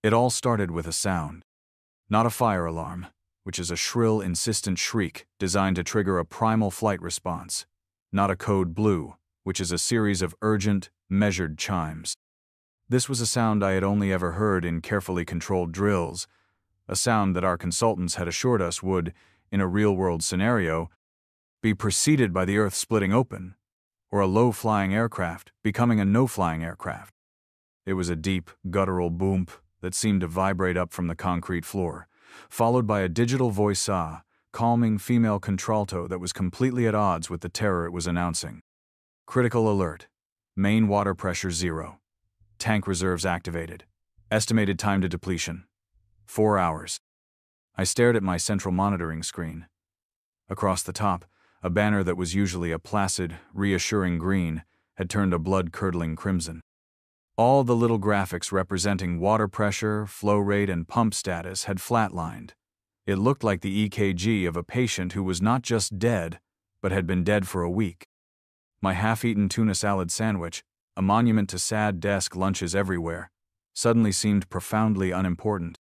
It all started with a sound. Not a fire alarm, which is a shrill, insistent shriek designed to trigger a primal flight response. Not a code blue, which is a series of urgent, measured chimes. This was a sound I had only ever heard in carefully controlled drills, a sound that our consultants had assured us would, in a real-world scenario, be preceded by the earth splitting open, or a low-flying aircraft becoming a no-flying aircraft. It was a deep, guttural boom that seemed to vibrate up from the concrete floor, followed by a digital voice calming female contralto that was completely at odds with the terror it was announcing. Critical alert. Main water pressure 0. Tank reserves activated. Estimated time to depletion: 4 hours. I stared at my central monitoring screen. Across the top, a banner that was usually a placid, reassuring green had turned a blood-curdling crimson. All the little graphics representing water pressure, flow rate, and pump status had flatlined. It looked like the EKG of a patient who was not just dead, but had been dead for a week. My half-eaten tuna salad sandwich, a monument to sad desk lunches everywhere, suddenly seemed profoundly unimportant.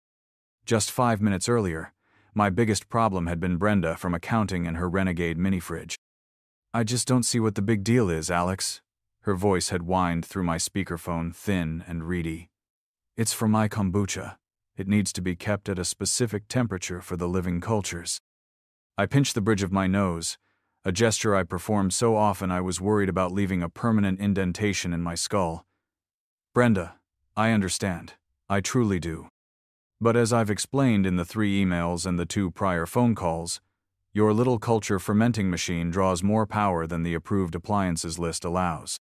Just 5 minutes earlier, my biggest problem had been Brenda from accounting and her renegade mini-fridge. "I just don't see what the big deal is, Alex." Her voice had whined through my speakerphone, thin and reedy. "It's for my kombucha. It needs to be kept at a specific temperature for the living cultures." I pinched the bridge of my nose, a gesture I performed so often I was worried about leaving a permanent indentation in my skull. "Brenda, I understand. I truly do. But as I've explained in the 3 emails and the 2 prior phone calls, your little culture fermenting machine draws more power than the approved appliances list allows.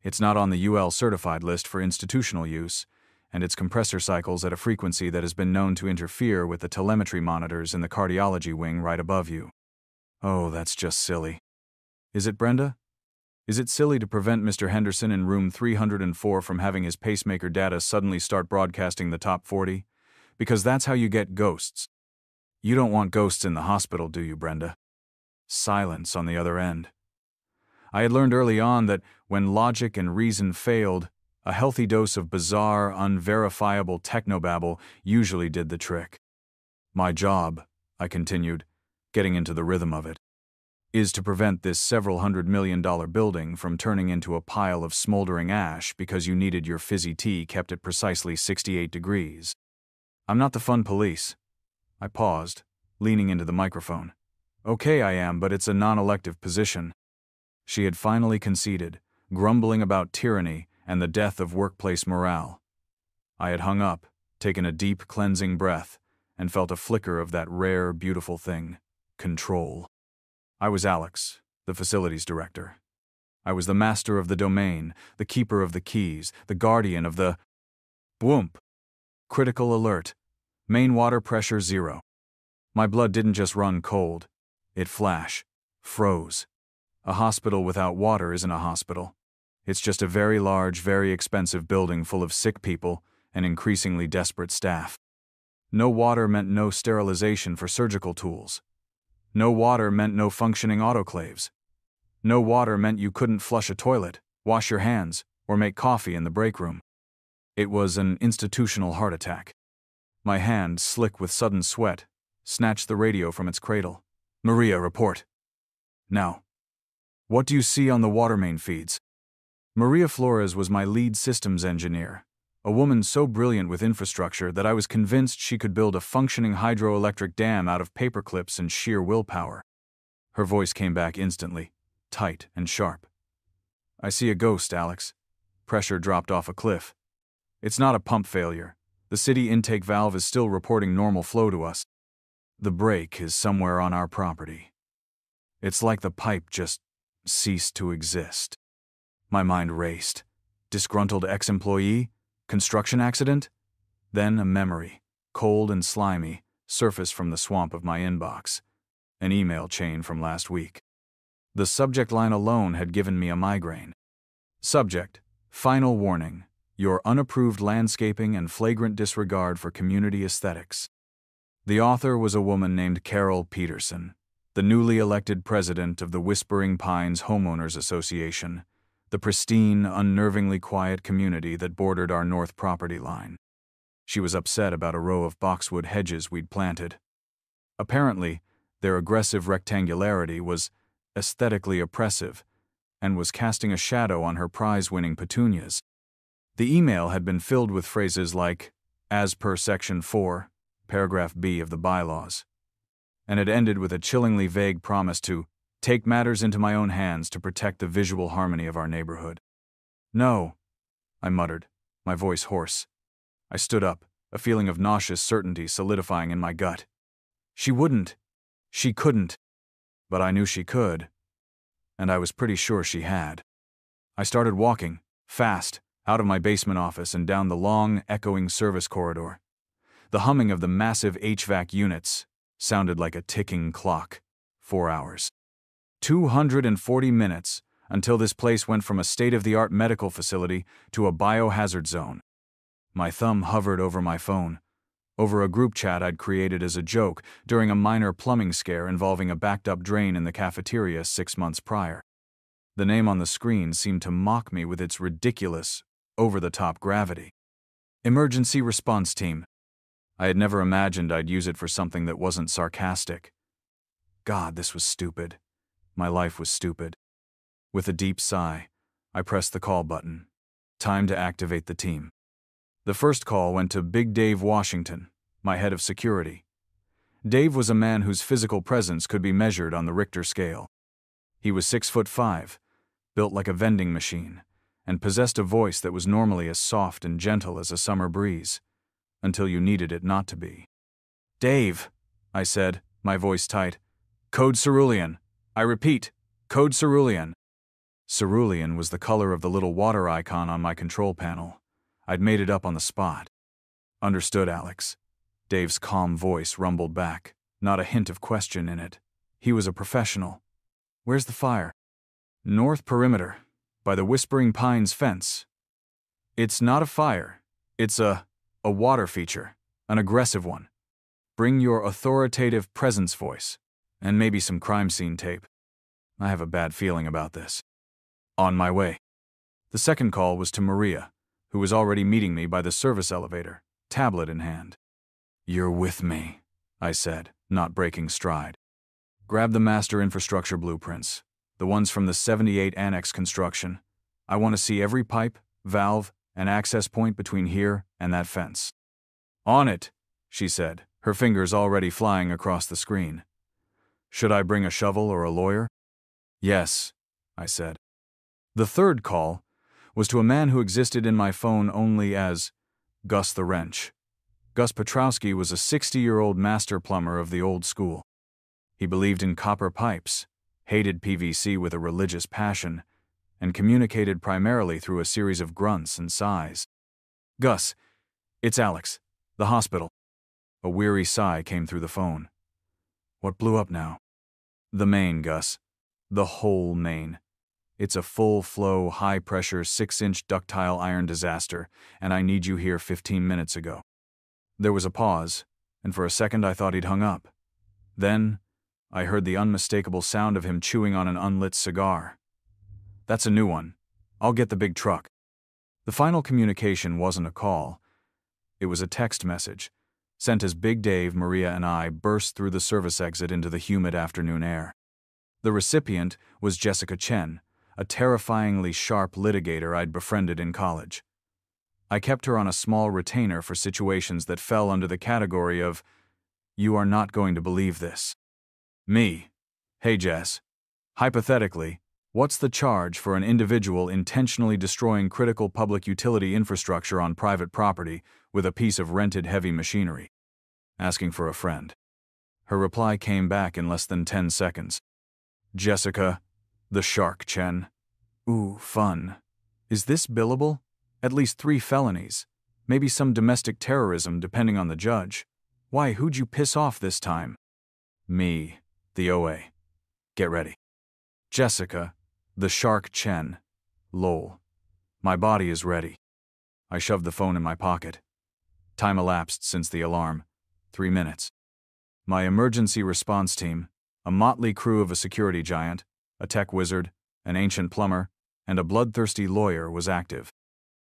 It's not on the UL certified list for institutional use, and its compressor cycles at a frequency that has been known to interfere with the telemetry monitors in the cardiology wing right above you." "Oh, that's just silly." "Is it, Brenda? Is it silly to prevent Mr. Henderson in room 304 from having his pacemaker data suddenly start broadcasting the top 40? Because that's how you get ghosts. You don't want ghosts in the hospital, do you, Brenda?" Silence on the other end. I had learned early on that when logic and reason failed, a healthy dose of bizarre, unverifiable technobabble usually did the trick. "My job," I continued, getting into the rhythm of it, "is to prevent this several $100 million building from turning into a pile of smoldering ash because you needed your fizzy tea kept at precisely 68 degrees. I'm not the fun police." I paused, leaning into the microphone. "Okay, I am, but it's a non-elective position." She had finally conceded, grumbling about tyranny and the death of workplace morale. I had hung up, taken a deep, cleansing breath, and felt a flicker of that rare, beautiful thing: control. I was Alex, the facilities director. I was the master of the domain, the keeper of the keys, the guardian of the... Boomp! Critical alert. Main water pressure 0. My blood didn't just run cold. It froze. A hospital without water isn't a hospital. It's just a very large, very expensive building full of sick people and increasingly desperate staff. No water meant no sterilization for surgical tools. No water meant no functioning autoclaves. No water meant you couldn't flush a toilet, wash your hands, or make coffee in the break room. It was an institutional heart attack. My hand, slick with sudden sweat, snatched the radio from its cradle. "Maria, report." "Now. What do you see on the water main feeds?" Maria Flores was my lead systems engineer, a woman so brilliant with infrastructure that I was convinced she could build a functioning hydroelectric dam out of paper clips and sheer willpower. Her voice came back instantly, tight and sharp. "I see a ghost, Alex. Pressure dropped off a cliff. It's not a pump failure. The city intake valve is still reporting normal flow to us. The break is somewhere on our property. It's like the pipe just ceased to exist." My mind raced. Disgruntled ex-employee? Construction accident? Then a memory, cold and slimy, surfaced from the swamp of my inbox. An email chain from last week. The subject line alone had given me a migraine. Subject: Final warning. Your unapproved landscaping and flagrant disregard for community aesthetics. The author was a woman named Carol Peterson, the newly elected president of the Whispering Pines Homeowners Association, the pristine, unnervingly quiet community that bordered our north property line. She was upset about a row of boxwood hedges we'd planted. Apparently, their aggressive rectangularity was aesthetically oppressive and was casting a shadow on her prize-winning petunias. The email had been filled with phrases like, "as per Section 4, Paragraph B of the bylaws," and it ended with a chillingly vague promise to take matters into my own hands to protect the visual harmony of our neighborhood. "No," I muttered, my voice hoarse. I stood up, a feeling of nauseous certainty solidifying in my gut. She wouldn't. She couldn't. But I knew she could. And I was pretty sure she had. I started walking, fast, out of my basement office and down the long, echoing service corridor. The humming of the massive HVAC units sounded like a ticking clock. 4 hours. 240 minutes until this place went from a state-of-the-art medical facility to a biohazard zone. My thumb hovered over my phone, over a group chat I'd created as a joke during a minor plumbing scare involving a backed-up drain in the cafeteria 6 months prior. The name on the screen seemed to mock me with its ridiculous, over-the-top gravity. Emergency Response Team. I had never imagined I'd use it for something that wasn't sarcastic. God, this was stupid. My life was stupid. With a deep sigh, I pressed the call button. Time to activate the team. The first call went to Big Dave Washington, my head of security. Dave was a man whose physical presence could be measured on the Richter scale. He was 6'5", built like a vending machine, and possessed a voice that was normally as soft and gentle as a summer breeze, until you needed it not to be. "Dave," I said, my voice tight. "Code cerulean. I repeat, code cerulean." Cerulean was the color of the little water icon on my control panel. I'd made it up on the spot. "Understood, Alex." Dave's calm voice rumbled back, not a hint of question in it. He was a professional. "Where's the fire?" "North perimeter, by the Whispering Pines fence." "It's not a fire. It's a water feature, an aggressive one. Bring your authoritative presence voice, and maybe some crime scene tape. I have a bad feeling about this." On my way. The second call was to Maria, who was already meeting me by the service elevator, tablet in hand. "You're with me," I said, not breaking stride. "Grab the master infrastructure blueprints, the ones from the 78 annex construction. I want to see every pipe, valve, and access point between here and that fence." "On it," she said, her fingers already flying across the screen. "Should I bring a shovel or a lawyer?" "Yes," I said. The third call was to a man who existed in my phone only as Gus the Wrench. Gus Petrowski was a 60-year-old master plumber of the old school. He believed in copper pipes, hated PVC with a religious passion, and communicated primarily through a series of grunts and sighs. "Gus, it's Alex. The hospital." A weary sigh came through the phone. "What blew up now?" "The main, Gus. The whole main. It's a full-flow, high-pressure, 6-inch ductile iron disaster, and I need you here 15 minutes ago." There was a pause, and for a second I thought he'd hung up. Then, I heard the unmistakable sound of him chewing on an unlit cigar. "That's a new one. I'll get the big truck." The final communication wasn't a call. It was a text message, sent as Big Dave, Maria, and I burst through the service exit into the humid afternoon air. The recipient was Jessica Chen, a terrifyingly sharp litigator I'd befriended in college. I kept her on a small retainer for situations that fell under the category of, "You are not going to believe this." Me. "Hey Jess. Hypothetically, what's the charge for an individual intentionally destroying critical public utility infrastructure on private property with a piece of rented heavy machinery?" Asking for a friend. Her reply came back in less than 10 seconds. "Jessica, the Shark Chen. Ooh, fun. Is this billable? At least 3 felonies. Maybe some domestic terrorism depending on the judge. Why, who'd you piss off this time?" Me, the OA. Get ready. "Jessica, the Shark Chen. Lol. My body is ready." I shoved the phone in my pocket. Time elapsed since the alarm. 3 minutes. My emergency response team, a motley crew of a security giant, a tech wizard, an ancient plumber, and a bloodthirsty lawyer, was active.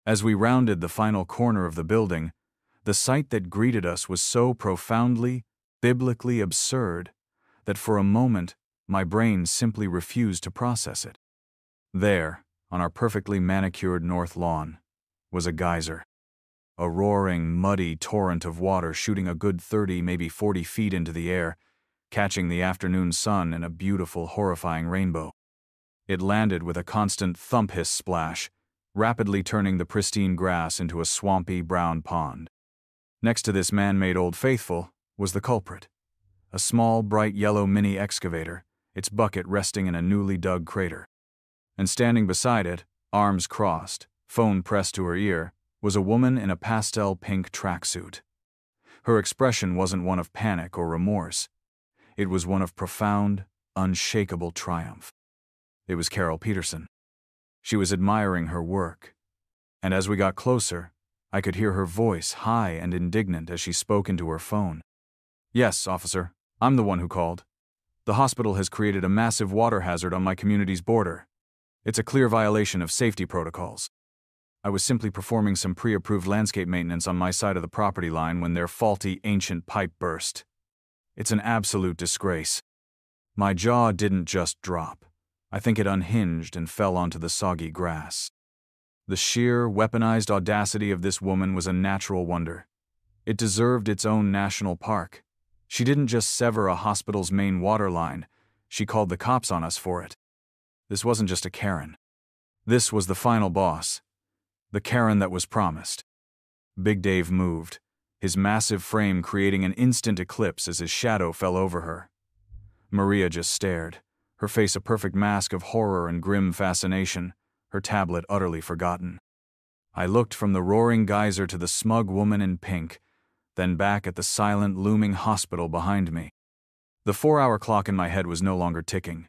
As we rounded the final corner of the building, The sight that greeted us was so profoundly, biblically absurd that for a moment my brain simply refused to process it. There, on our perfectly manicured north lawn, was a geyser. A roaring, muddy torrent of water shooting a good 30, maybe 40 feet into the air, catching the afternoon sun in a beautiful, horrifying rainbow. It landed with a constant thump-hiss splash, rapidly turning the pristine grass into a swampy, brown pond. Next to this man-made Old Faithful was the culprit. A small, bright yellow mini excavator, its bucket resting in a newly dug crater. And standing beside it, arms crossed, phone pressed to her ear, was a woman in a pastel pink tracksuit. Her expression wasn't one of panic or remorse. It was one of profound, unshakable triumph. It was Carol Peterson. She was admiring her work. And as we got closer, I could hear her voice high and indignant as she spoke into her phone. "Yes, officer, I'm the one who called. The hospital has created a massive water hazard on my community's border. It's a clear violation of safety protocols. I was simply performing some pre-approved landscape maintenance on my side of the property line when their faulty, ancient pipe burst. It's an absolute disgrace." My jaw didn't just drop. I think it unhinged and fell onto the soggy grass. The sheer, weaponized audacity of this woman was a natural wonder. It deserved its own national park. She didn't just sever a hospital's main water line, she called the cops on us for it. This wasn't just a Karen. This was the final boss. The Karen that was promised. Big Dave moved, his massive frame creating an instant eclipse as his shadow fell over her. Maria just stared, her face a perfect mask of horror and grim fascination, her tablet utterly forgotten. I looked from the roaring geyser to the smug woman in pink, then back at the silent, looming hospital behind me. The 4-hour clock in my head was no longer ticking.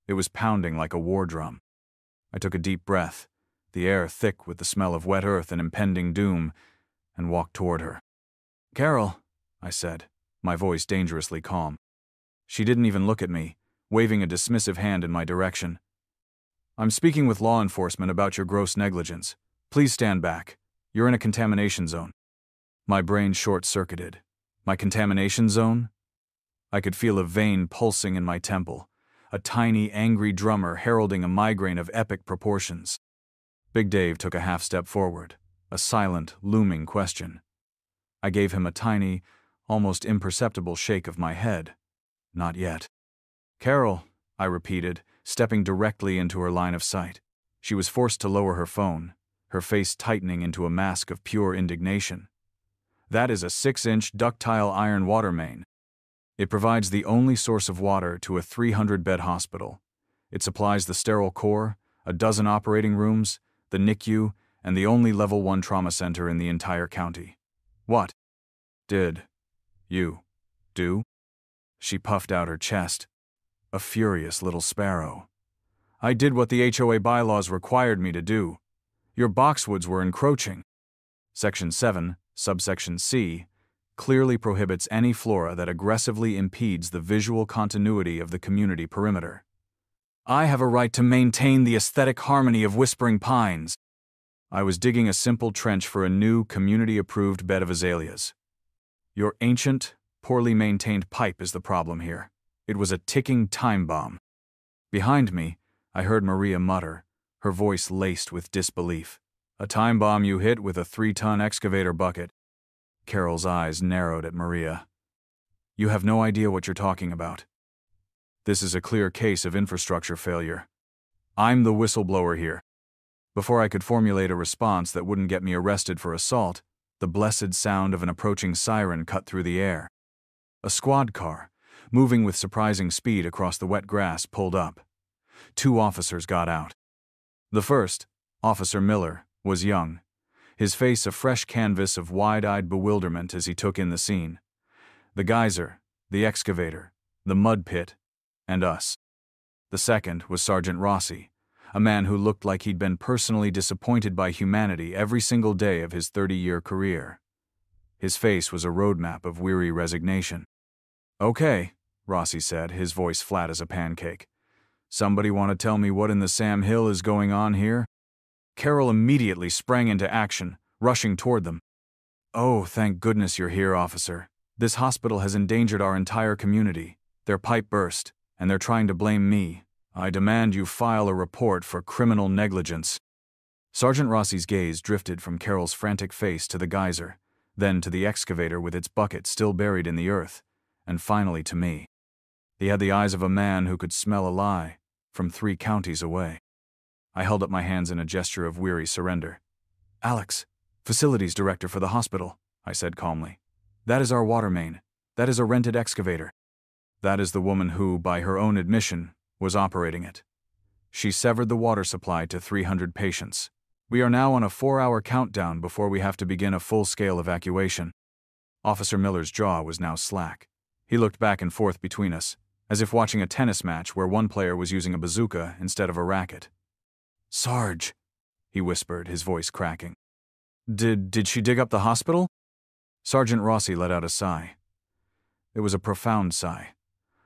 It was pounding like a war drum. I took a deep breath, the air thick with the smell of wet earth and impending doom, and walked toward her. "Carol," I said, my voice dangerously calm. She didn't even look at me, waving a dismissive hand in my direction. "I'm speaking with law enforcement about your gross negligence. Please stand back. You're in a contamination zone." My brain short-circuited. My contamination zone? I could feel a vein pulsing in my temple, a tiny, angry drummer heralding a migraine of epic proportions. Big Dave took a half-step forward, a silent, looming question. I gave him a tiny, almost imperceptible shake of my head. "Not yet." "Carol," I repeated, stepping directly into her line of sight. She was forced to lower her phone, her face tightening into a mask of pure indignation. "That is a 6-inch ductile iron water main. It provides the only source of water to a 300-bed hospital. It supplies the sterile core, a dozen operating rooms, the NICU, and the only Level 1 trauma center in the entire county. What did you do?" She puffed out her chest. A furious little sparrow. "I did what the HOA bylaws required me to do. Your boxwoods were encroaching. Section 7, subsection C, clearly prohibits any flora that aggressively impedes the visual continuity of the community perimeter. I have a right to maintain the aesthetic harmony of whispering pines." I was digging a simple trench for a new, community-approved bed of azaleas. "Your ancient, poorly maintained pipe is the problem here. It was a ticking time bomb." Behind me, I heard Maria mutter, her voice laced with disbelief. "A time bomb you hit with a 3-ton excavator bucket." Carol's eyes narrowed at Maria. "You have no idea what you're talking about. This is a clear case of infrastructure failure. I'm the whistleblower here." Before I could formulate a response that wouldn't get me arrested for assault, the blessed sound of an approaching siren cut through the air. A squad car, moving with surprising speed across the wet grass, pulled up. 2 officers got out. The first, Officer Miller, was young, his face a fresh canvas of wide-eyed bewilderment as he took in the scene. The geyser, the excavator, the mud pit, and us. The second was Sergeant Rossi, a man who looked like he'd been personally disappointed by humanity every single day of his 30-year career. His face was a roadmap of weary resignation. "Okay," Rossi said, his voice flat as a pancake. "Somebody want to tell me what in the Sam Hill is going on here?" Carol immediately sprang into action, rushing toward them. "Oh, thank goodness you're here, officer. This hospital has endangered our entire community. Their pipe burst, and they're trying to blame me. I demand you file a report for criminal negligence." Sergeant Rossi's gaze drifted from Carol's frantic face to the geyser, then to the excavator with its bucket still buried in the earth, and finally to me. He had the eyes of a man who could smell a lie from 3 counties away. I held up my hands in a gesture of weary surrender. "Alex, facilities director for the hospital," I said calmly. "That is our water main. That is a rented excavator. That is the woman who, by her own admission, was operating it. She severed the water supply to 300 patients. We are now on a 4-hour countdown before we have to begin a full-scale evacuation." Officer Miller's jaw was now slack. He looked back and forth between us, as if watching a tennis match where one player was using a bazooka instead of a racket. "Sarge," he whispered, his voice cracking. Did she dig up the hospital?" Sergeant Rossi let out a sigh. It was a profound sigh.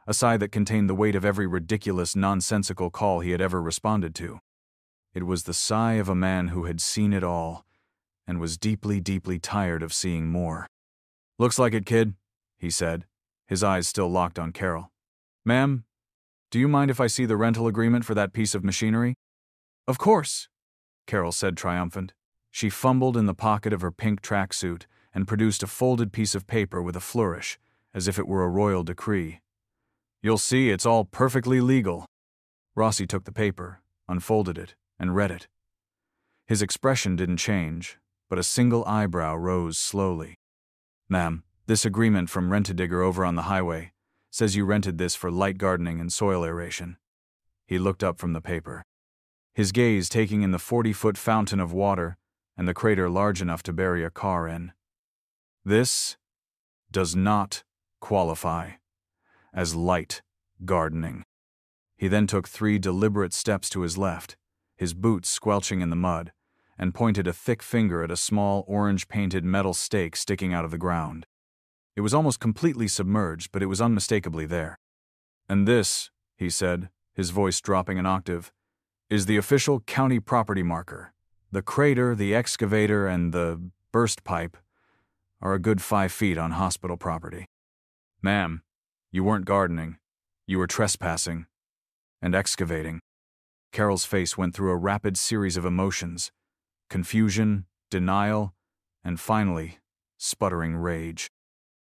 A sigh that contained the weight of every ridiculous, nonsensical call he had ever responded to. It was the sigh of a man who had seen it all, and was deeply, deeply tired of seeing more. "Looks like it, kid," he said, his eyes still locked on Carol. "Ma'am, do you mind if I see the rental agreement for that piece of machinery?" "Of course," Carol said, triumphant. She fumbled in the pocket of her pink tracksuit and produced a folded piece of paper with a flourish, as if it were a royal decree. "You'll see it's all perfectly legal." Rossi took the paper, unfolded it, and read it. His expression didn't change, but a single eyebrow rose slowly. "Ma'am, this agreement from Rent-A-Digger over on the highway says you rented this for light gardening and soil aeration." He looked up from the paper, his gaze taking in the 40-foot fountain of water and the crater large enough to bury a car in. "This does not qualify as light gardening." He then took 3 deliberate steps to his left, his boots squelching in the mud, and pointed a thick finger at a small orange-painted metal stake sticking out of the ground. It was almost completely submerged, but it was unmistakably there. "And this," he said, his voice dropping an octave, "is the official county property marker. The crater, the excavator, and the burst pipe are a good 5 feet on hospital property. Ma'am, you weren't gardening. You were trespassing and excavating." Carol's face went through a rapid series of emotions: confusion, denial, and finally, sputtering rage.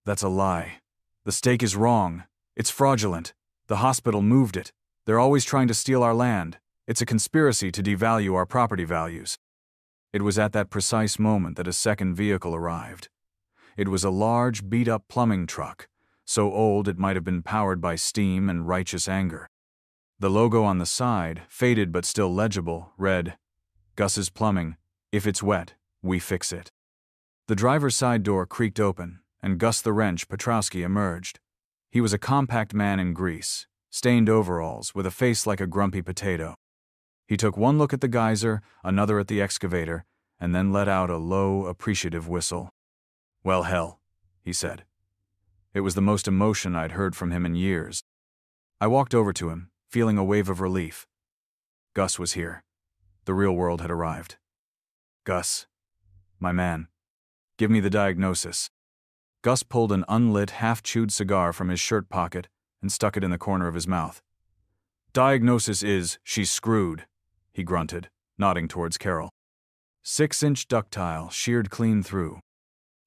"That's a lie. The stake is wrong. It's fraudulent. The hospital moved it. They're always trying to steal our land. It's a conspiracy to devalue our property values." It was at that precise moment that a second vehicle arrived. It was a large, beat-up plumbing truck, so old it might have been powered by steam and righteous anger. The logo on the side, faded but still legible, read, "Gus's Plumbing. If it's wet, we fix it." The driver's side door creaked open, and Gus the Wrench Petrowski emerged. He was a compact man in grease, stained overalls, with a face like a grumpy potato. He took one look at the geyser, another at the excavator, and then let out a low, appreciative whistle. "Well, hell," he said. It was the most emotion I'd heard from him in years. I walked over to him, feeling a wave of relief. Gus was here. The real world had arrived. "Gus, my man, give me the diagnosis." Gus pulled an unlit, half-chewed cigar from his shirt pocket and stuck it in the corner of his mouth. "Diagnosis is, she's screwed," he grunted, nodding towards Carol. 6-inch ductile, sheared clean through.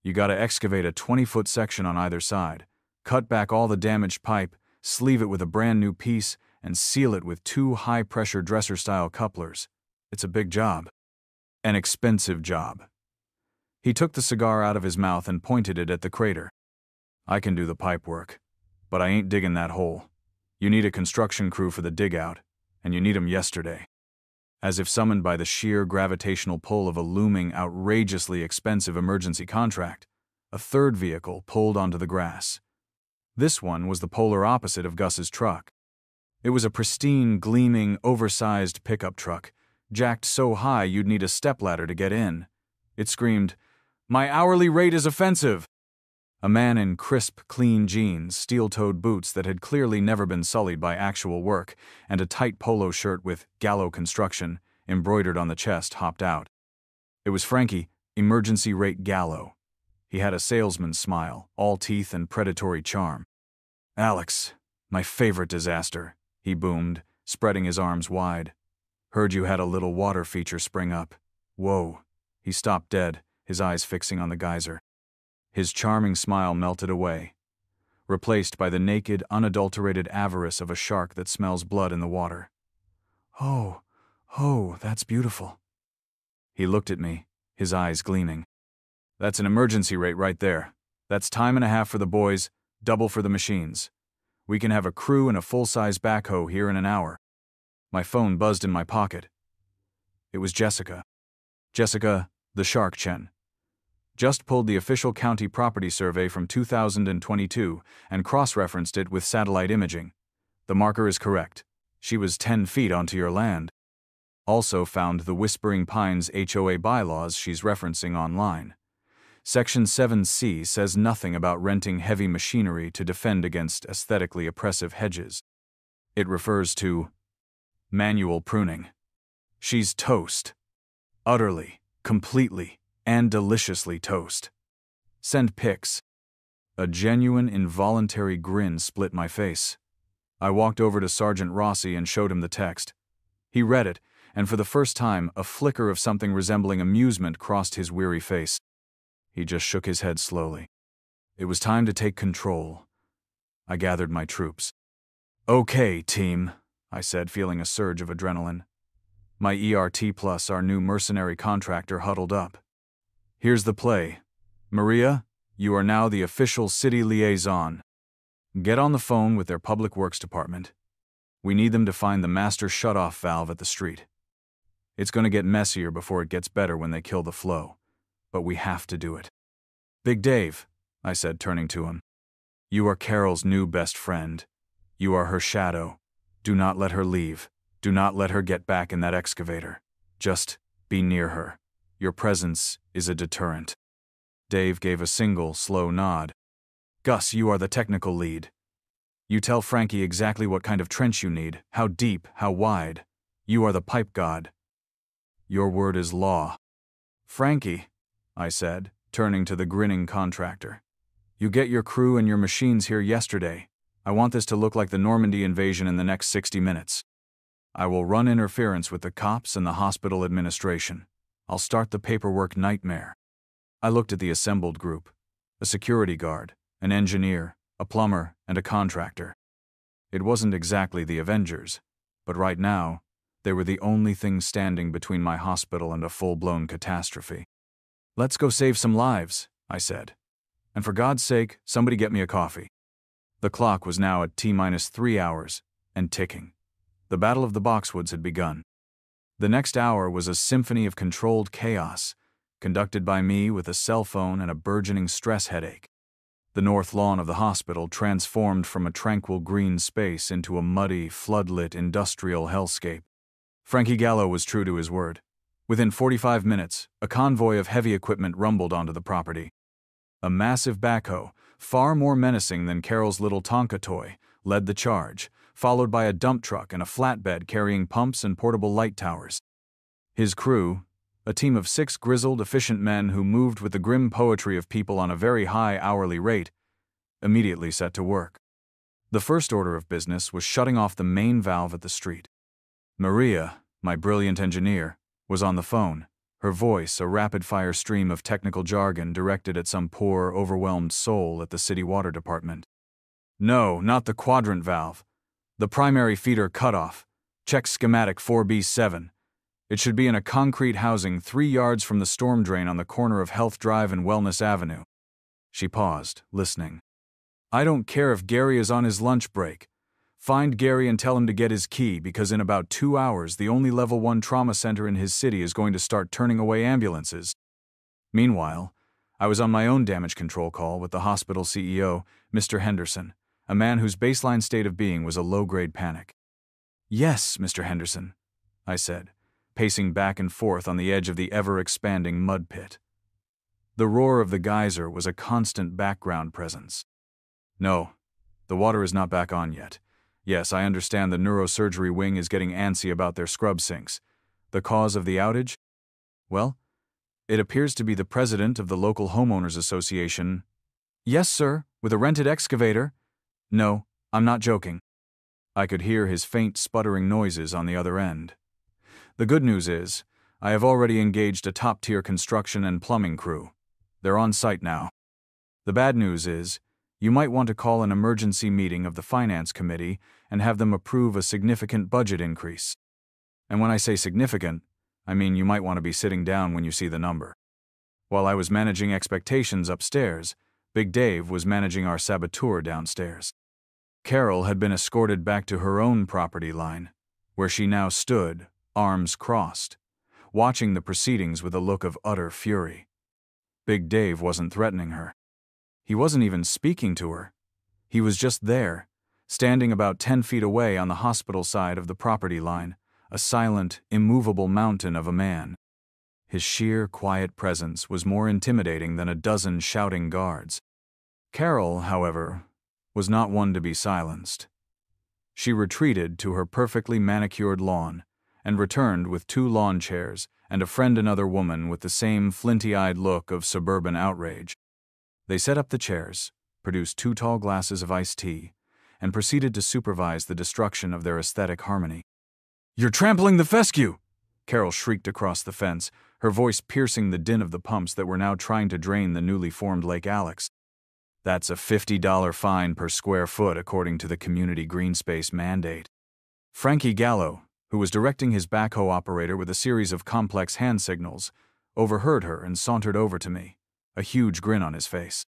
You gotta excavate a 20-foot section on either side, cut back all the damaged pipe, sleeve it with a brand new piece, and seal it with 2 high-pressure dresser-style couplers. It's a big job. An expensive job. He took the cigar out of his mouth and pointed it at the crater. "I can do the pipe work, but I ain't digging that hole. You need a construction crew for the dig-out, and you need 'em yesterday." As if summoned by the sheer gravitational pull of a looming, outrageously expensive emergency contract, a third vehicle pulled onto the grass. This one was the polar opposite of Gus's truck. It was a pristine, gleaming, oversized pickup truck, jacked so high you'd need a stepladder to get in. It screamed, "My hourly rate is offensive!" A man in crisp, clean jeans, steel-toed boots that had clearly never been sullied by actual work, and a tight polo shirt with "Gallo Construction" embroidered on the chest hopped out. It was Frankie, Emergency Rate Gallo. He had a salesman's smile, all teeth and predatory charm. "Alex, my favorite disaster," he boomed, spreading his arms wide. "Heard you had a little water feature spring up." Whoa. He stopped dead, his eyes fixing on the geyser. His charming smile melted away, replaced by the naked, unadulterated avarice of a shark that smells blood in the water. "Oh, that's beautiful." He looked at me, his eyes gleaming. "That's an emergency rate right there. That's time and a half for the boys, double for the machines. We can have a crew and a full-size backhoe here in an hour." My phone buzzed in my pocket. It was Jessica. Jessica, the Shark Chen. Just pulled the official county property survey from 2022 and cross-referenced it with satellite imaging. The marker is correct. She was 10 feet onto your land. Also found the Whispering Pines HOA bylaws she's referencing online. Section 7C says nothing about renting heavy machinery to defend against aesthetically oppressive hedges. It refers to manual pruning. She's toast. Utterly, completely, and deliciously toast. Send pics. A genuine, involuntary grin split my face. I walked over to Sergeant Rossi and showed him the text. He read it, and for the first time, a flicker of something resembling amusement crossed his weary face. He just shook his head slowly. It was time to take control. I gathered my troops. "Okay, team," I said, feeling a surge of adrenaline. My ERT plus our new mercenary contractor huddled up. "Here's the play. Maria, you are now the official city liaison. Get on the phone with their public works department. We need them to find the master shutoff valve at the street. It's going to get messier before it gets better when they kill the flow, but we have to do it." "Big Dave," I said, turning to him. "You are Carol's new best friend. You are her shadow. Do not let her leave. Do not let her get back in that excavator. Just be near her. Your presence is a deterrent." Dave gave a single, slow nod. "Gus, you are the technical lead. You tell Frankie exactly what kind of trench you need, how deep, how wide. You are the pipe god. Your word is law." "Frankie," I said, turning to the grinning contractor. "You get your crew and your machines here yesterday. I want this to look like the Normandy invasion in the next 60 minutes. I will run interference with the cops and the hospital administration. I'll start the paperwork nightmare." I looked at the assembled group. A security guard, an engineer, a plumber, and a contractor. It wasn't exactly the Avengers, but right now, they were the only thing standing between my hospital and a full-blown catastrophe. "Let's go save some lives," I said. "And for God's sake, somebody get me a coffee." The clock was now at T-3 hours, and ticking. The Battle of the Boxwoods had begun. The next hour was a symphony of controlled chaos, conducted by me with a cell phone and a burgeoning stress headache. The north lawn of the hospital transformed from a tranquil green space into a muddy, floodlit industrial hellscape. Frankie Gallo was true to his word. Within 45 minutes, a convoy of heavy equipment rumbled onto the property. A massive backhoe, far more menacing than Carol's little Tonka toy, led the charge, followed by a dump truck and a flatbed carrying pumps and portable light towers. His crew, a team of 6 grizzled, efficient men who moved with the grim poetry of people on a very high hourly rate, immediately set to work. The first order of business was shutting off the main valve at the street. Maria, my brilliant engineer, was on the phone, her voice a rapid-fire stream of technical jargon directed at some poor, overwhelmed soul at the city water department. "No, not the quadrant valve. The primary feeder cutoff. Check schematic 4B7. It should be in a concrete housing 3 yards from the storm drain on the corner of Health Drive and Wellness Avenue." She paused, listening. "I don't care if Gary is on his lunch break. Find Gary and tell him to get his key, because in about 2 hours the only level 1 trauma center in his city is going to start turning away ambulances." Meanwhile, I was on my own damage control call with the hospital CEO, Mr. Henderson, a man whose baseline state of being was a low-grade panic. "Yes, Mr. Henderson," I said, pacing back and forth on the edge of the ever-expanding mud pit. The roar of the geyser was a constant background presence. "No, the water is not back on yet. Yes, I understand the neurosurgery wing is getting antsy about their scrub sinks. The cause of the outage? Well, It appears to be the president of the local homeowners association. Yes, sir, with a rented excavator. No, I'm not joking. I could hear his faint sputtering noises on the other end. The good news is, I have already engaged a top-tier construction and plumbing crew. They're on site now. The bad news is, you might want to call an emergency meeting of the finance committee and have them approve a significant budget increase. And when I say significant, I mean you might want to be sitting down when you see the number. While I was managing expectations upstairs, Big Dave was managing our saboteur downstairs. Carol had been escorted back to her own property line, where she now stood, arms crossed, watching the proceedings with a look of utter fury. Big Dave wasn't threatening her. He wasn't even speaking to her. He was just there, standing about 10 feet away on the hospital side of the property line, a silent, immovable mountain of a man. His sheer, quiet presence was more intimidating than a dozen shouting guards. Carol, however, was not one to be silenced. She retreated to her perfectly manicured lawn and returned with 2 lawn chairs and a friend another woman with the same flinty-eyed look of suburban outrage. They set up the chairs, produced 2 tall glasses of iced tea, and proceeded to supervise the destruction of their aesthetic harmony. "You're trampling the fescue!" Carol shrieked across the fence, her voice piercing the din of the pumps that were now trying to drain the newly formed Lake Alex. That's a $50 fine per square foot according to the community green space mandate. Frankie Gallo, who was directing his backhoe operator with a series of complex hand signals, overheard her and sauntered over to me, a huge grin on his face.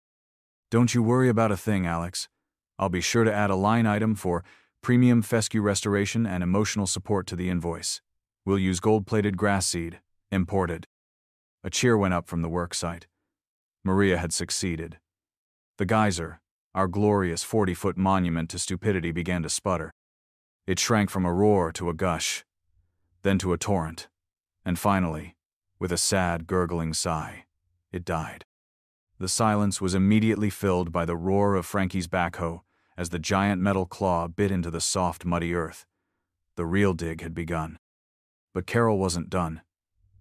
"Don't you worry about a thing, Alex. I'll be sure to add a line item for premium fescue restoration and emotional support to the invoice. We'll use gold-plated grass seed, imported." A cheer went up from the work site. Maria had succeeded. The geyser, our glorious 40-foot monument to stupidity, began to sputter. It shrank from a roar to a gush, then to a torrent, and finally, with a sad, gurgling sigh, it died. The silence was immediately filled by the roar of Frankie's backhoe as the giant metal claw bit into the soft, muddy earth. The real dig had begun. But Carol wasn't done.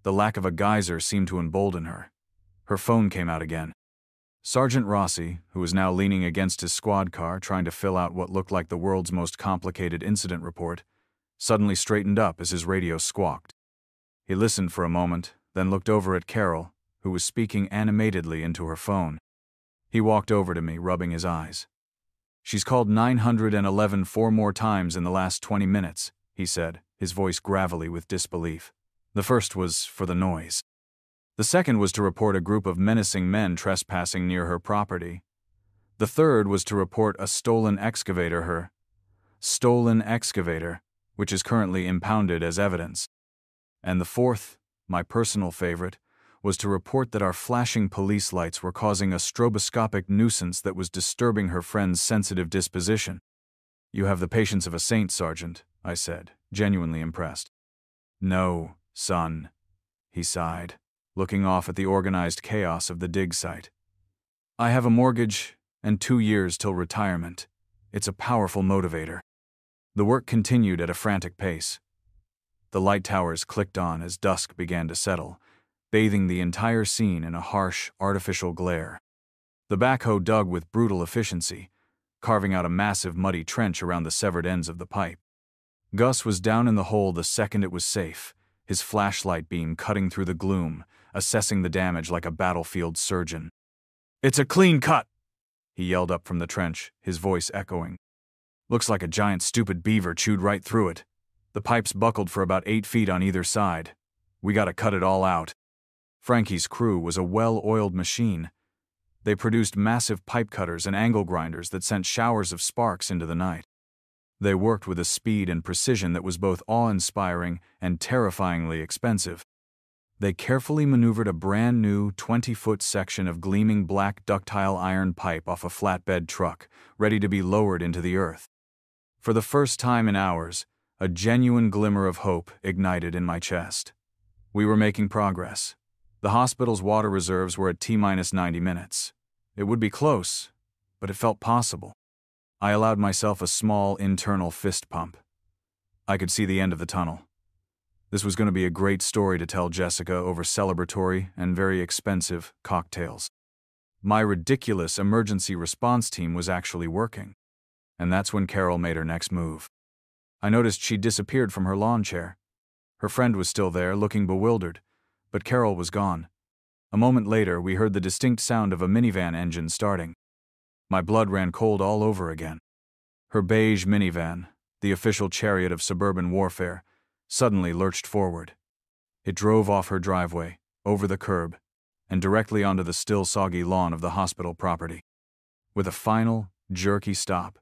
The lack of a geyser seemed to embolden her. Her phone came out again. Sergeant Rossi, who was now leaning against his squad car trying to fill out what looked like the world's most complicated incident report, suddenly straightened up as his radio squawked. He listened for a moment, then looked over at Carol, who was speaking animatedly into her phone. He walked over to me, rubbing his eyes. "She's called 911 4 more times in the last 20 minutes, he said, his voice gravelly with disbelief. The first was for the noise. The second was to report a group of menacing men trespassing near her property. The third was to report a stolen excavator, which is currently impounded as evidence. And the fourth, my personal favorite, was to report that our flashing police lights were causing a stroboscopic nuisance that was disturbing her friend's sensitive disposition." "You have the patience of a saint, Sergeant," I said, genuinely impressed. "No, son," he sighed, looking off at the organized chaos of the dig site. "I have a mortgage and 2 years till retirement. It's a powerful motivator." The work continued at a frantic pace. The light towers clicked on as dusk began to settle, bathing the entire scene in a harsh, artificial glare. The backhoe dug with brutal efficiency, carving out a massive muddy trench around the severed ends of the pipe. Gus was down in the hole the second it was safe, his flashlight beam cutting through the gloom, assessing the damage like a battlefield surgeon. "It's a clean cut," he yelled up from the trench, his voice echoing. "Looks like a giant stupid beaver chewed right through it. The pipes buckled for about 8 feet on either side. We gotta cut it all out." Frankie's crew was a well-oiled machine. They produced massive pipe cutters and angle grinders that sent showers of sparks into the night. They worked with a speed and precision that was both awe-inspiring and terrifyingly expensive. They carefully maneuvered a brand-new 20-foot section of gleaming black ductile iron pipe off a flatbed truck, ready to be lowered into the earth. For the first time in hours, a genuine glimmer of hope ignited in my chest. We were making progress. The hospital's water reserves were at T-minus 90 minutes. It would be close, but it felt possible. I allowed myself a small internal fist pump. I could see the end of the tunnel. This was going to be a great story to tell Jessica over celebratory and very expensive cocktails. My ridiculous emergency response team was actually working. And that's when Carol made her next move. I noticed she'd disappeared from her lawn chair. Her friend was still there, looking bewildered, but Carol was gone. A moment later, we heard the distinct sound of a minivan engine starting. My blood ran cold all over again. Her beige minivan, the official chariot of suburban warfare, suddenly lurched forward. It drove off her driveway, over the curb, and directly onto the still soggy lawn of the hospital property. With a final, jerky stop,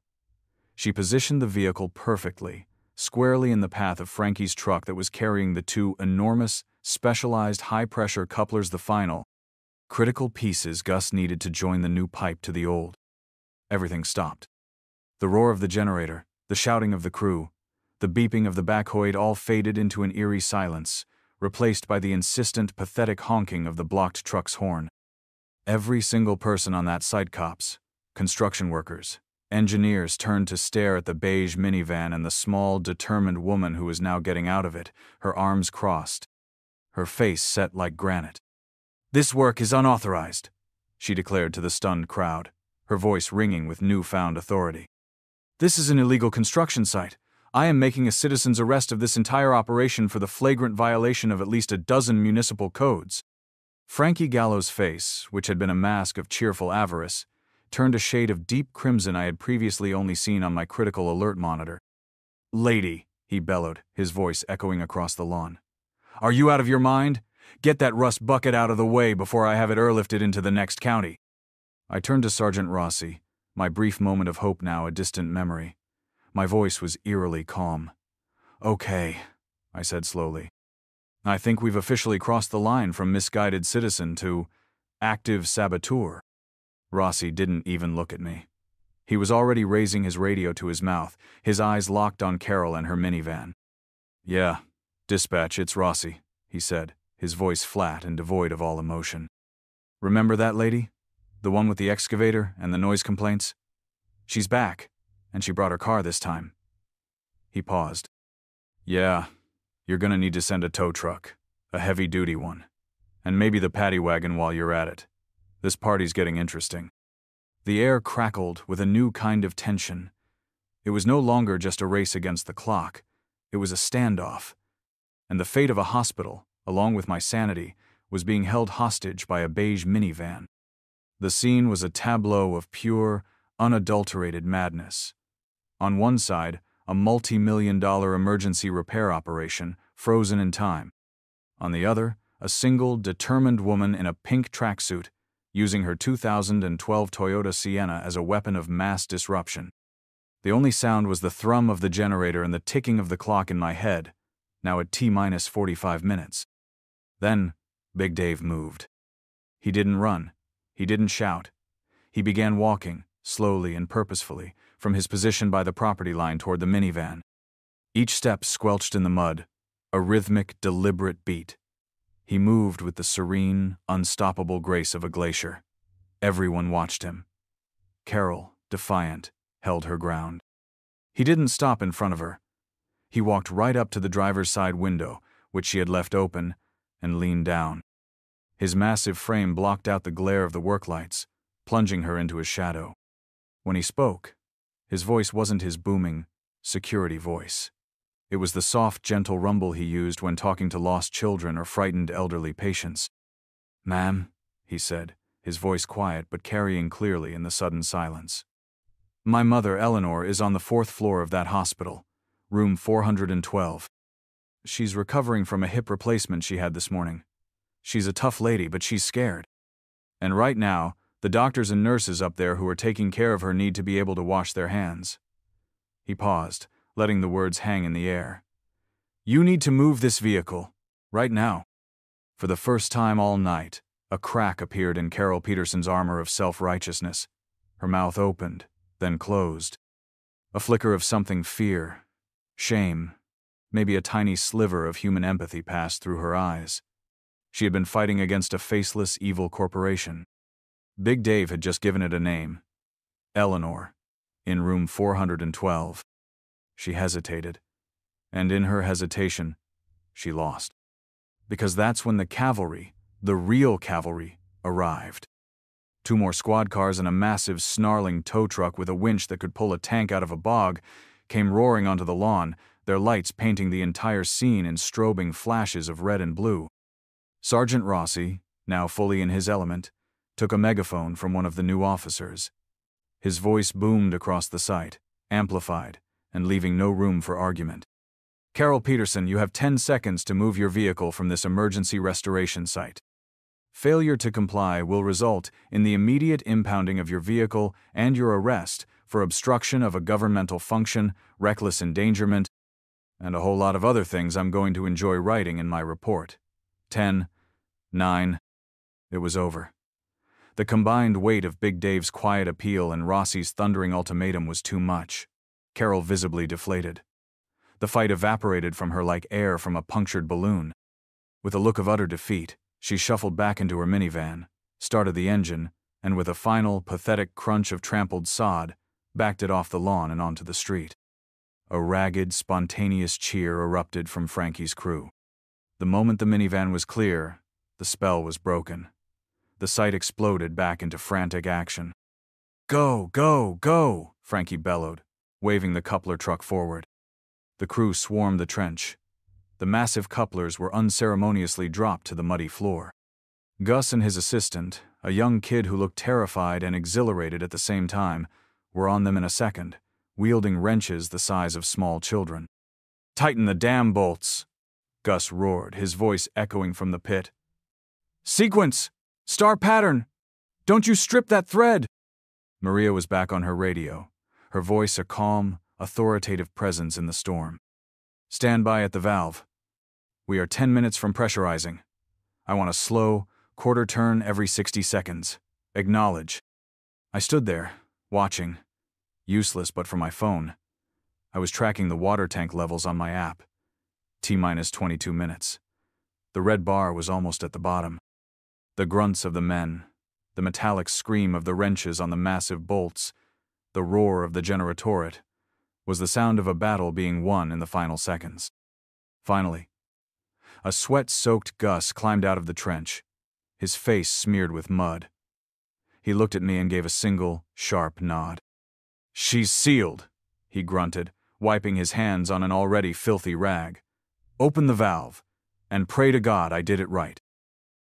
she positioned the vehicle perfectly, squarely in the path of Frankie's truck that was carrying the two enormous, specialized high-pressure couplers, the final, critical pieces Gus needed to join the new pipe to the old. Everything stopped. The roar of the generator, the shouting of the crew, the beeping of the backhoe all faded into an eerie silence, replaced by the insistent, pathetic honking of the blocked truck's horn. Every single person on that site, cops, construction workers, engineers, turned to stare at the beige minivan and the small, determined woman who was now getting out of it, her arms crossed, her face set like granite. "This work is unauthorized," she declared to the stunned crowd, her voice ringing with newfound authority. "This is an illegal construction site. I am making a citizen's arrest of this entire operation for the flagrant violation of at least a dozen municipal codes." Frankie Gallo's face, which had been a mask of cheerful avarice, turned a shade of deep crimson I had previously only seen on my critical alert monitor. "Lady," he bellowed, his voice echoing across the lawn, "are you out of your mind? Get that rust bucket out of the way before I have it airlifted into the next county." I turned to Sergeant Rossi, my brief moment of hope now a distant memory. My voice was eerily calm. "Okay," I said slowly. "I think we've officially crossed the line from misguided citizen to active saboteur." Rossi didn't even look at me. He was already raising his radio to his mouth, his eyes locked on Carol and her minivan. "Yeah, dispatch, it's Rossi," he said, his voice flat and devoid of all emotion. "Remember that lady? The one with the excavator and the noise complaints? She's back, and she brought her car this time." He paused. "Yeah, you're gonna need to send a tow truck, a heavy-duty one, and maybe the paddy wagon while you're at it. This party's getting interesting." The air crackled with a new kind of tension. It was no longer just a race against the clock. It was a standoff. And the fate of a hospital, along with my sanity, was being held hostage by a beige minivan. The scene was a tableau of pure, unadulterated madness. On one side, a multi-million-dollar emergency repair operation, frozen in time. On the other, a single, determined woman in a pink tracksuit, using her 2012 Toyota Sienna as a weapon of mass disruption. The only sound was the thrum of the generator and the ticking of the clock in my head, now at T-minus 45 minutes. Then, Big Dave moved. He didn't run. He didn't shout. He began walking, slowly and purposefully, from his position by the property line toward the minivan. Each step squelched in the mud, a rhythmic, deliberate beat. He moved with the serene, unstoppable grace of a glacier. Everyone watched him. Carol, defiant, held her ground. He didn't stop in front of her. He walked right up to the driver's side window, which she had left open, and leaned down. His massive frame blocked out the glare of the work lights, plunging her into his shadow. When he spoke, his voice wasn't his booming, security voice. It was the soft, gentle rumble he used when talking to lost children or frightened elderly patients. "Ma'am," he said, his voice quiet but carrying clearly in the sudden silence. "My mother, Eleanor, is on the 4th floor of that hospital, room 412. She's recovering from a hip replacement she had this morning. She's a tough lady, but she's scared. And right now, the doctors and nurses up there who are taking care of her need to be able to wash their hands." He paused, letting the words hang in the air. "You need to move this vehicle, right now." For the first time all night, a crack appeared in Carol Peterson's armor of self-righteousness. Her mouth opened, then closed. A flicker of something fear, shame, maybe a tiny sliver of human empathy passed through her eyes. She had been fighting against a faceless, evil corporation. Big Dave had just given it a name. Eleanor, in room 412. She hesitated, and in her hesitation, she lost. Because that's when the cavalry, the real cavalry, arrived. 2 more squad cars and a massive, snarling tow truck with a winch that could pull a tank out of a bog came roaring onto the lawn, their lights painting the entire scene in strobing flashes of red and blue. Sergeant Rossi, now fully in his element, took a megaphone from one of the new officers. His voice boomed across the site, amplified, and leaving no room for argument. "Carol Peterson, you have 10 seconds to move your vehicle from this emergency restoration site. Failure to comply will result in the immediate impounding of your vehicle and your arrest for obstruction of a governmental function, reckless endangerment, and a whole lot of other things I'm going to enjoy writing in my report." 10, 9, it was over. The combined weight of Big Dave's quiet appeal and Rossi's thundering ultimatum was too much. Carol visibly deflated. The fight evaporated from her like air from a punctured balloon. With a look of utter defeat, she shuffled back into her minivan, started the engine, and with a final, pathetic crunch of trampled sod, backed it off the lawn and onto the street. A ragged, spontaneous cheer erupted from Frankie's crew. The moment the minivan was clear, the spell was broken. The site exploded back into frantic action. "Go, go, go!" Frankie bellowed, waving the coupler truck forward. The crew swarmed the trench. The massive couplers were unceremoniously dropped to the muddy floor. Gus and his assistant, a young kid who looked terrified and exhilarated at the same time, were on them in a second, wielding wrenches the size of small children. "Tighten the damn bolts!" Gus roared, his voice echoing from the pit. "Sequence! Star pattern! Don't you strip that thread!" Maria was back on her radio, her voice a calm, authoritative presence in the storm. "Stand by at the valve. We are 10 minutes from pressurizing. I want a slow, quarter turn every 60 seconds. Acknowledge." I stood there, watching. Useless but for my phone. I was tracking the water tank levels on my app. T-minus 22 minutes. The red bar was almost at the bottom. The grunts of the men, the metallic scream of the wrenches on the massive bolts, the roar of the generatoret, was the sound of a battle being won in the final seconds. Finally, a sweat-soaked Gus climbed out of the trench, his face smeared with mud. He looked at me and gave a single, sharp nod. "She's sealed," he grunted, wiping his hands on an already filthy rag. "Open the valve, and pray to God I did it right."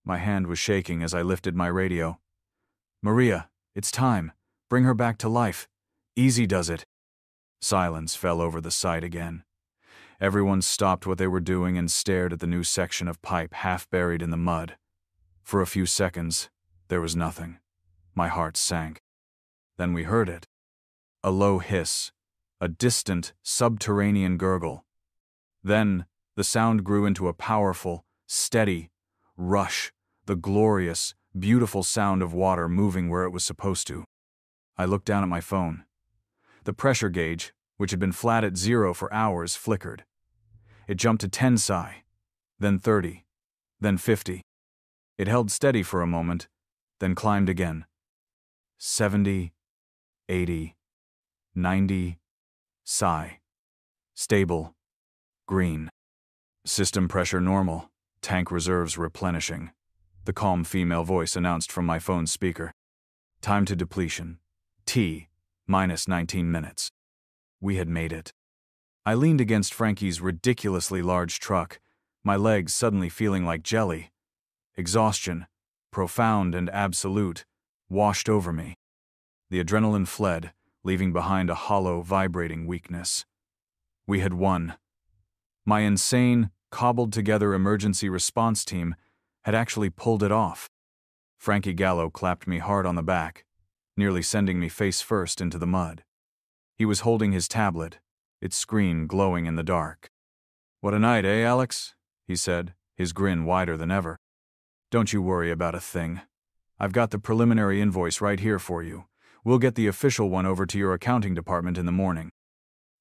My hand was shaking as I lifted my radio. "Maria, it's time. Bring her back to life. Easy does it." Silence fell over the site again. Everyone stopped what they were doing and stared at the new section of pipe half buried in the mud. For a few seconds, there was nothing. My heart sank. Then we heard it. A low hiss, a distant, subterranean gurgle. Then, the sound grew into a powerful, steady rush, the glorious, beautiful sound of water moving where it was supposed to. I looked down at my phone. The pressure gauge, which had been flat at 0 for hours, flickered. It jumped to 10 psi, then 30, then 50. It held steady for a moment, then climbed again. 70, 80, 90, psi. Stable, green. System pressure normal, tank reserves replenishing. The calm female voice announced from my phone's speaker. Time to depletion. T-minus 19 minutes. We had made it. I leaned against Frankie's ridiculously large truck, my legs suddenly feeling like jelly. Exhaustion, profound and absolute, washed over me. The adrenaline fled, leaving behind a hollow, vibrating weakness. We had won. My insane, cobbled-together emergency response team had actually pulled it off. Frankie Gallo clapped me hard on the back, nearly sending me face first into the mud. He was holding his tablet, its screen glowing in the dark. "What a night, eh, Alex?" he said, his grin wider than ever. "Don't you worry about a thing. I've got the preliminary invoice right here for you. We'll get the official one over to your accounting department in the morning."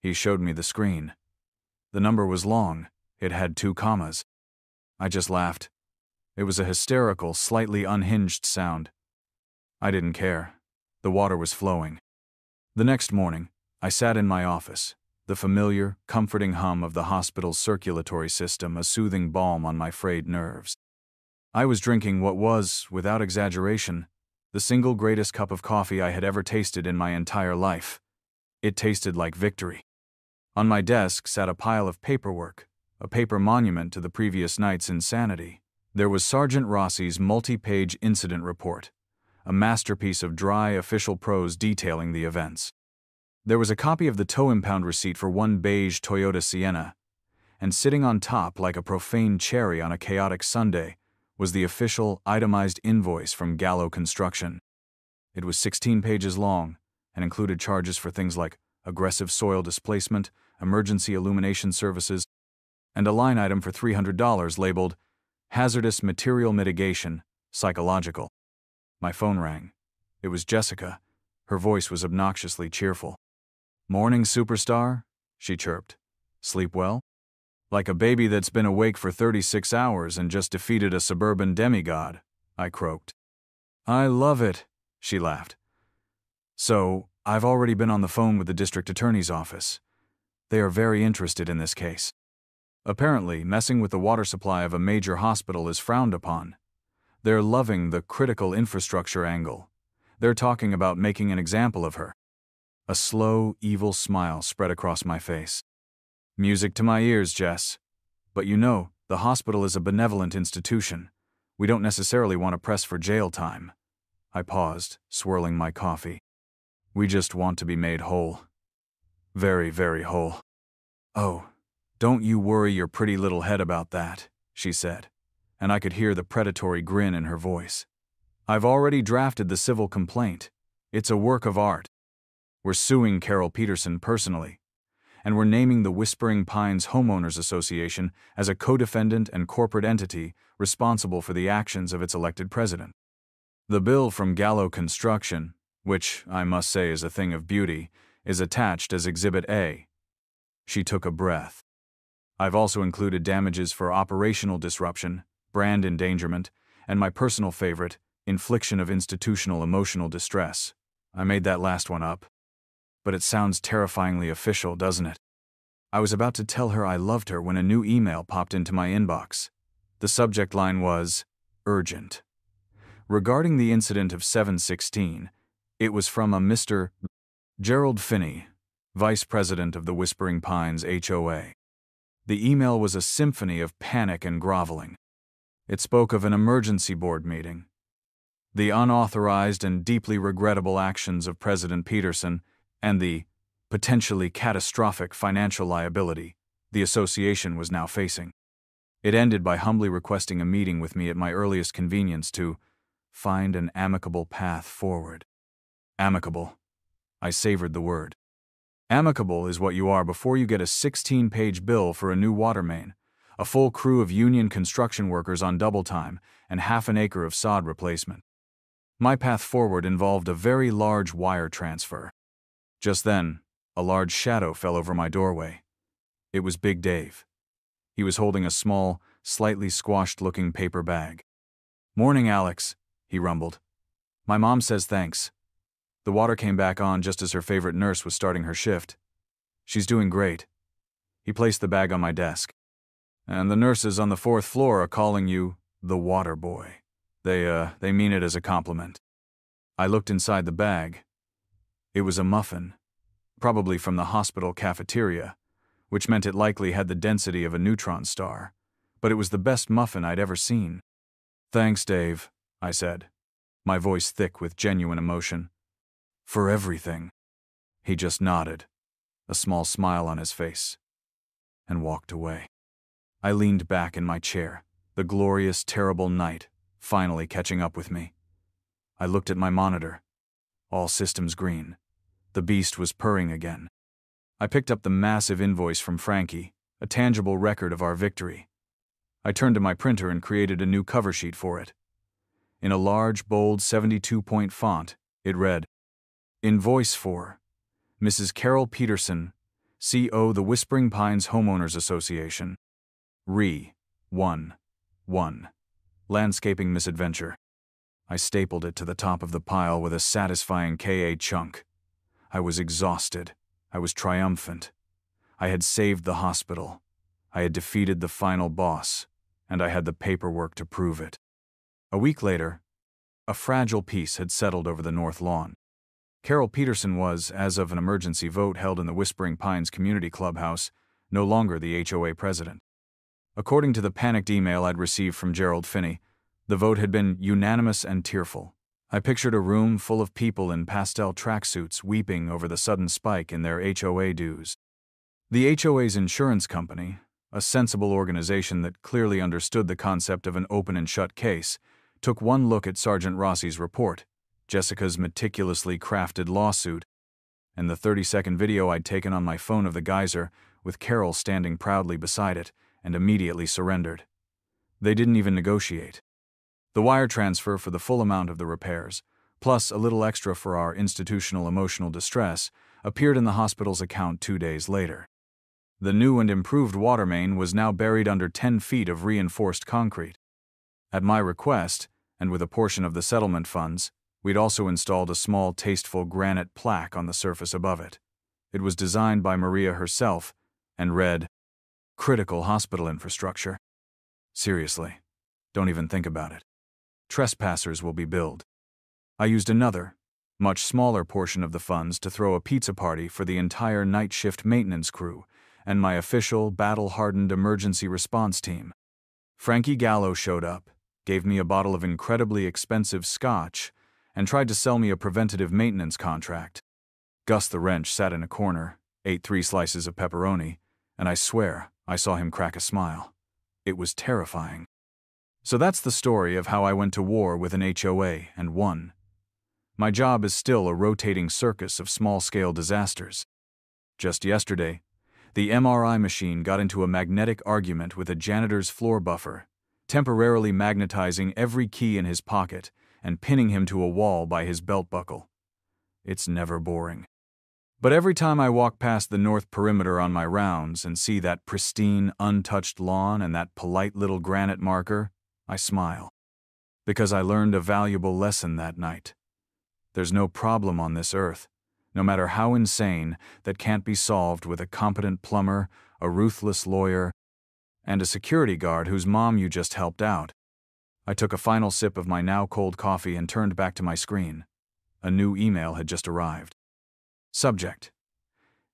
He showed me the screen. The number was long. It had 2 commas. I just laughed. It was a hysterical, slightly unhinged sound. I didn't care. The water was flowing. The next morning, I sat in my office, the familiar, comforting hum of the hospital's circulatory system a soothing balm on my frayed nerves. I was drinking what was, without exaggeration, the single greatest cup of coffee I had ever tasted in my entire life. It tasted like victory. On my desk sat a pile of paperwork, a paper monument to the previous night's insanity. There was Sergeant Rossi's multi-page incident report, a masterpiece of dry official prose detailing the events. There was a copy of the tow impound receipt for one beige Toyota Sienna, and sitting on top like a profane cherry on a chaotic Sunday was the official, itemized invoice from Gallo Construction. It was 16 pages long and included charges for things like aggressive soil displacement, emergency illumination services, and a line item for $300 labeled Hazardous Material Mitigation, Psychological. My phone rang. It was Jessica. Her voice was obnoxiously cheerful. "Morning, superstar," she chirped. "Sleep well?" "Like a baby that's been awake for 36 hours and just defeated a suburban demigod," I croaked. "I love it," she laughed. "So, I've already been on the phone with the district attorney's office. They are very interested in this case. Apparently, messing with the water supply of a major hospital is frowned upon. They're loving the critical infrastructure angle. They're talking about making an example of her." A slow, evil smile spread across my face. "Music to my ears, Jess. But you know, the hospital is a benevolent institution. We don't necessarily want to press for jail time." I paused, swirling my coffee. "We just want to be made whole. Very, very whole." "Oh, don't you worry your pretty little head about that," she said, and I could hear the predatory grin in her voice. "I've already drafted the civil complaint. It's a work of art. We're suing Carol Peterson personally, and we're naming the Whispering Pines Homeowners Association as a co-defendant and corporate entity responsible for the actions of its elected president. The bill from Gallo Construction, which I must say is a thing of beauty, is attached as Exhibit A." She took a breath. "I've also included damages for operational disruption, brand endangerment, and my personal favorite, infliction of institutional emotional distress. I made that last one up. But it sounds terrifyingly official, doesn't it?" I was about to tell her I loved her when a new email popped into my inbox. The subject line was, "Urgent." Regarding the incident of 7/16, it was from a Mr. Gerald Finney, Vice President of the Whispering Pines HOA. The email was a symphony of panic and groveling. It spoke of an emergency board meeting, the unauthorized and deeply regrettable actions of President Peterson, and the potentially catastrophic financial liability the association was now facing. It ended by humbly requesting a meeting with me at my earliest convenience to find an amicable path forward. Amicable. I savored the word. Amicable is what you are before you get a 16-page bill for a new water main, a full crew of union construction workers on double time, and half an acre of sod replacement. My path forward involved a very large wire transfer. Just then, a large shadow fell over my doorway. It was Big Dave. He was holding a small, slightly squashed-looking paper bag. "Morning, Alex," he rumbled. "My mom says thanks. The water came back on just as her favorite nurse was starting her shift. She's doing great." He placed the bag on my desk. "And the nurses on the 4th floor are calling you the water boy. They mean it as a compliment." I looked inside the bag. It was a muffin, probably from the hospital cafeteria, which meant it likely had the density of a neutron star, but it was the best muffin I'd ever seen. "Thanks, Dave," I said, my voice thick with genuine emotion. "For everything." He just nodded, a small smile on his face, and walked away. I leaned back in my chair, the glorious, terrible night finally catching up with me. I looked at my monitor. All systems green. The beast was purring again. I picked up the massive invoice from Frankie, a tangible record of our victory. I turned to my printer and created a new cover sheet for it. In a large, bold 72-point font, it read, "Invoice for Mrs. Carol Peterson, CO the Whispering Pines Homeowners Association. Re. 1. Landscaping Misadventure." I stapled it to the top of the pile with a satisfying KA chunk. I was exhausted. I was triumphant. I had saved the hospital. I had defeated the final boss, and I had the paperwork to prove it. A week later, a fragile peace had settled over the North Lawn. Carol Peterson was, as of an emergency vote held in the Whispering Pines Community Clubhouse, no longer the HOA president. According to the panicked email I'd received from Gerald Finney, the vote had been unanimous and tearful. I pictured a room full of people in pastel tracksuits weeping over the sudden spike in their HOA dues. The HOA's insurance company, a sensible organization that clearly understood the concept of an open and shut case, took one look at Sergeant Rossi's report, Jessica's meticulously crafted lawsuit, and the 30-second video I'd taken on my phone of the geyser, with Carol standing proudly beside it, and immediately surrendered. They didn't even negotiate. The wire transfer for the full amount of the repairs, plus a little extra for our institutional emotional distress, appeared in the hospital's account 2 days later. The new and improved water main was now buried under 10 feet of reinforced concrete. At my request, and with a portion of the settlement funds, we'd also installed a small, tasteful granite plaque on the surface above it. It was designed by Maria herself and read, "Critical hospital infrastructure." Seriously, don't even think about it. Trespassers will be billed. I used another, much smaller portion of the funds to throw a pizza party for the entire night shift maintenance crew and my official, battle-hardened emergency response team. Frankie Gallo showed up, gave me a bottle of incredibly expensive scotch, and tried to sell me a preventative maintenance contract. Gus the wrench sat in a corner, ate 3 slices of pepperoni, and I swear I saw him crack a smile. It was terrifying. So that's the story of how I went to war with an HOA and won. My job is still a rotating circus of small-scale disasters. Just yesterday, the MRI machine got into a magnetic argument with a janitor's floor buffer, temporarily magnetizing every key in his pocket and pinning him to a wall by his belt buckle. It's never boring. But every time I walk past the north perimeter on my rounds and see that pristine, untouched lawn and that polite little granite marker, I smile. Because I learned a valuable lesson that night. There's no problem on this earth, no matter how insane, that can't be solved with a competent plumber, a ruthless lawyer, and a security guard whose mom you just helped out. I took a final sip of my now cold coffee and turned back to my screen. A new email had just arrived. Subject: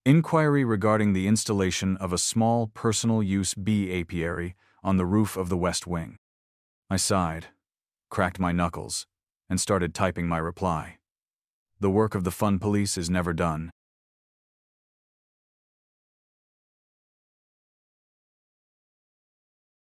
Inquiry regarding the installation of a small personal-use bee apiary on the roof of the West Wing. I sighed, cracked my knuckles, and started typing my reply. The work of the fun police is never done,